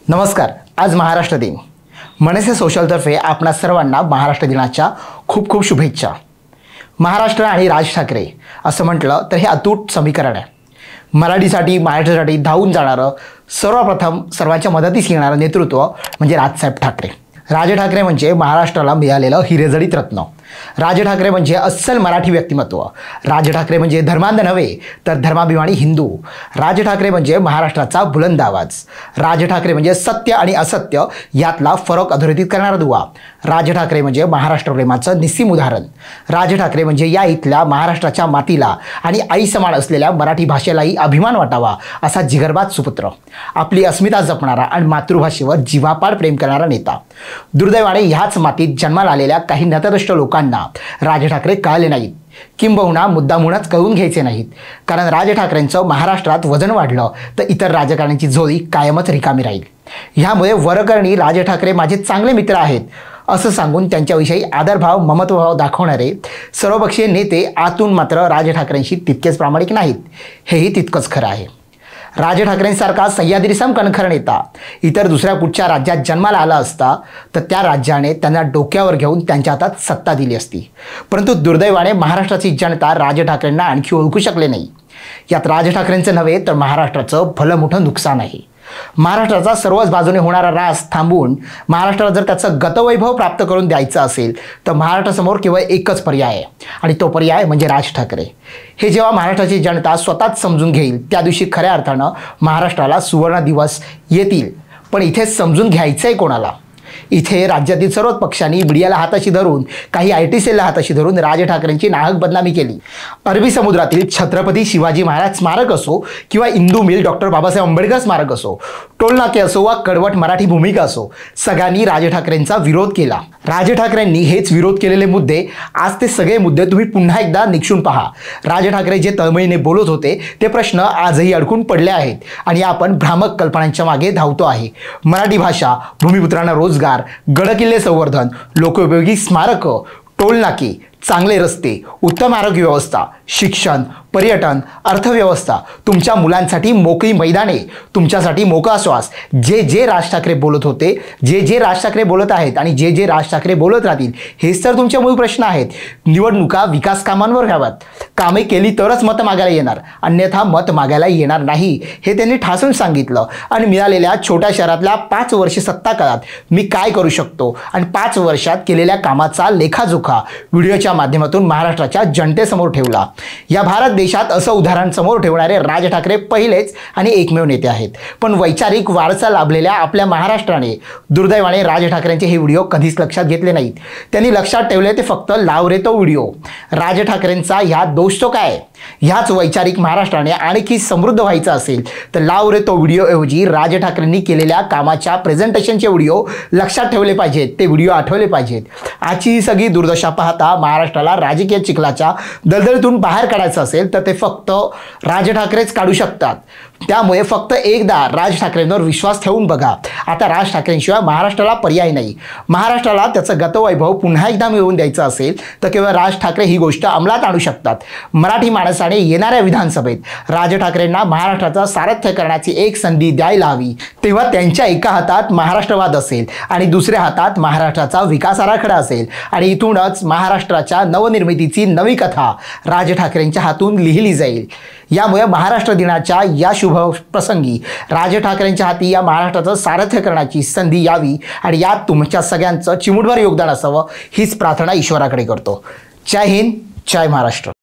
नमस्कार। आज महाराष्ट्र दिन। मनसे सोशलतर्फे आपणा सर्वांना महाराष्ट्र दिनाच्या खूप खूप शुभेच्छा। महाराष्ट्र आणि राज ठाकरे असं म्हटलं तर हे अतूट समीकरण आहे। मराठीसाठी महाराष्ट्रासाठी धावून जाणारं सर्वप्रथम सर्वांच्या मदतीस येणारं नेतृत्व म्हणजे राजसाहेब ठाकरे। राज ठाकरे म्हणजे महाराष्ट्राला मिळालेलं हिरेजडित रत्न। राज ठाकरे म्हणजे अस्सल मराठी व्यक्तिमत्व। राज ठाकरे म्हणजे धर्मांध नव्हे तर धर्माभिमानी हिंदू। राज ठाकरे म्हणजे महाराष्ट्राचा बुलंद आवाज। राज ठाकरे म्हणजे सत्य आणि असत्य यातला फरक अधोरेखित करणारा दुवा। राज ठाकरे म्हणजे महाराष्ट्र प्रेमाचं निस्सीम उदाहरण। राज ठाकरे म्हणजे या इथल्या महाराष्ट्राच्या मातीला आणि आई समान असलेल्या मराठी भाषेलाही अभिमान वाटावा असा जिगरबाज सुपुत्र। आपली अस्मिता जपणारा आणि मातृभाषेवर जीवापाड प्रेम करणारा नेता। दुर्दैवाने ह्याच मातीत जन्माला आलेल्या काही नतदृष्ट लोकांना राज ठाकरे कळले नाहीत, किंबहुना मुद्दामूनच कळून घ्यायचे नाहीत। कारण राज ठाकरेंचं महाराष्ट्रात वजन वाढलं तर इतर राजकारण्यांची झोळी कायमच रिकामी राहील। ह्यामुळे वरकरणी राज ठाकरे माझे चांगले मित्र आहेत असं सांगून त्यांच्याविषयी आदरभाव ममत्वभाव दाखवणारे सर्वपक्षीय नेते आतून मात्र राज ठाकरेंशी तितकेच प्रामाणिक नाहीत, हेही तितकंच खरं आहे। राज ठाकरेंसारखा सह्याद्रीसम कणखर नेता इतर दुसऱ्या कुठच्या राज्यात जन्माला आला असता तर त्या राज्याने त्यांना डोक्यावर घेऊन त्यांच्या हातात सत्ता दिली असती। परंतु दुर्दैवाने महाराष्ट्राची जनता राज ठाकरेंना आणखी ओळखू शकले नाही। यात राज ठाकरेंचं नव्हे तर महाराष्ट्राचं भलं मोठं नुकसान आहे। महाराष्ट्राचा सर्वच बाजूने होणारा रास थांबवून महाराष्ट्राला जर त्याचं गतवैभव प्राप्त करून द्यायचं असेल तर महाराष्ट्रासमोर केवळ एकच पर्याय आहे आणि तो पर्याय म्हणजे राज ठाकरे। हे जेव्हा महाराष्ट्राची जनता स्वतःच समजून घेईल त्या दिवशी खऱ्या अर्थानं महाराष्ट्राला सुवर्ण दिवस येतील। पण इथे समजून घ्यायचंय कोणाला? इथे राज्यातील सर्वच पक्षांनी मीडियाला हाताशी धरून काही IT सेलला हाताशी धरून राज ठाकरेंची नाहक बदनामी केली। अरबी समुद्रातील छत्रपती शिवाजी महाराज स्मारक असो किंवा इंदू मिल डॉक्टर बाबासाहेब आंबेडकर स्मारक असो, टोलनाके असो वा कडवट मराठी भूमिका असो, सगळ्यांनी राज ठाकरेंचा विरोध केला। राज ठाकरेंनी हेच विरोध केलेले मुद्दे आज ते सगळे मुद्दे तुम्ही पुन्हा एकदा निक्षून पहा। राज ठाकरे जे तळमळीने बोलत होते ते प्रश्न आजही अडकून पडले आहेत आणि आपण भ्रामक कल्पनांच्या मागे धावतो आहे। मराठी भाषा, भूमिपुत्रांना रोजगार, गडकिल्ले संवर्धन, लोकोपयोगी स्मारक, टोलनाके, चांगले रस्ते, उत्तम आरोग्य व्यवस्था, शिक्षण, पर्यटन, अर्थव्यवस्था, तुमच्या मुलांसाठी मोकळी मैदाने, तुमच्यासाठी मोकळा श्वास, जे राज ठाकरे बोलत होते, जे राज ठाकरे बोलत आहेत आणि जे राज ठाकरे बोलत राहतील हेच तर तुमचे मूळ प्रश्न आहेत। निवडणुका विकास कामांवर घ्याव्यात, कामे केली तरच मत मागायला येणार, अन्यथा मत मागायला येणार नाही हे त्यांनी ठासून सांगितलं। आणि मिळालेल्या छोट्या शहरातल्या 5 वर्ष सत्ता काळात मी काय करू शकतो आणि 5 वर्षात केलेल्या कामाचा लेखाजोखा व्हिडिओच्या माध्यमातून महाराष्ट्राच्या जनतेसमोर ठेवला। या भारत देशात असं उदाहरण समोर ठेवणारे राज ठाकरे पहिलेच आणि एकमेव नेते आहेत। पण वैचारिक वारसा लाभलेल्या आपल्या महाराष्ट्राने दुर्दैवाने राज ठाकरेंचे हे व्हिडिओ कधीच लक्षात घेतले नाहीत। त्यांनी लक्षात ठेवले ते फक्त लाव रे तो व्हिडिओ। राज ठाकरेंचा ह्यात दोष तो काय? ह्याच वैचारिक महाराष्ट्राने आणखी समृद्ध व्हायचं असेल तर लाव रे तो व्हिडिओ ऐवजी राज ठाकरेंनी केलेल्या कामाच्या प्रेझेंटेशनचे व्हिडिओ लक्षात ठेवले पाहिजेत, ते व्हिडिओ आठवले पाहिजेत। आजची सगळी दुर्दशा पाहता महाराष्ट्राला राजकीय चिखलाच्या दलदलीतून बाहेर काढायचं असेल तर ते फक्त राज ठाकरेच काढू शकतात। त्यामुळे फक्त एकदा राज ठाकरेंवर विश्वास ठेवून बघा। आता राज ठाकरेंशिवाय महाराष्ट्राला पर्याय नाही। महाराष्ट्राला त्याचं गतवैभव पुन्हा एकदा मिळवून द्यायचं असेल तर केवळ राज ठाकरे ही गोष्ट अंमलात आणू शकतात। मराठी माणसाने येणाऱ्या विधानसभेत राज ठाकरेंना महाराष्ट्राचं सारथ्य करण्याची एक संधी द्यायला हवी। तेव्हा त्यांच्या एका हातात महाराष्ट्रवाद असेल आणि दुसऱ्या हातात महाराष्ट्राचा विकास आराखडा असेल आणि इथूनच महाराष्ट्राच्या नवनिर्मितीची नवी कथा राज ठाकरेंच्या हातून लिहिली जाईल। यामुळे महाराष्ट्र दिनाच्या या शुभ प्रसंगी राज ठाकरेंच्या हाती या महाराष्ट्राचं सारथ्य करण्याची संधी यावी आणि यात तुमच्या सगळ्यांचं चिमुटभर योगदान असावं हीच प्रार्थना ईश्वराकडे करतो। जय हिंद, जय महाराष्ट्र।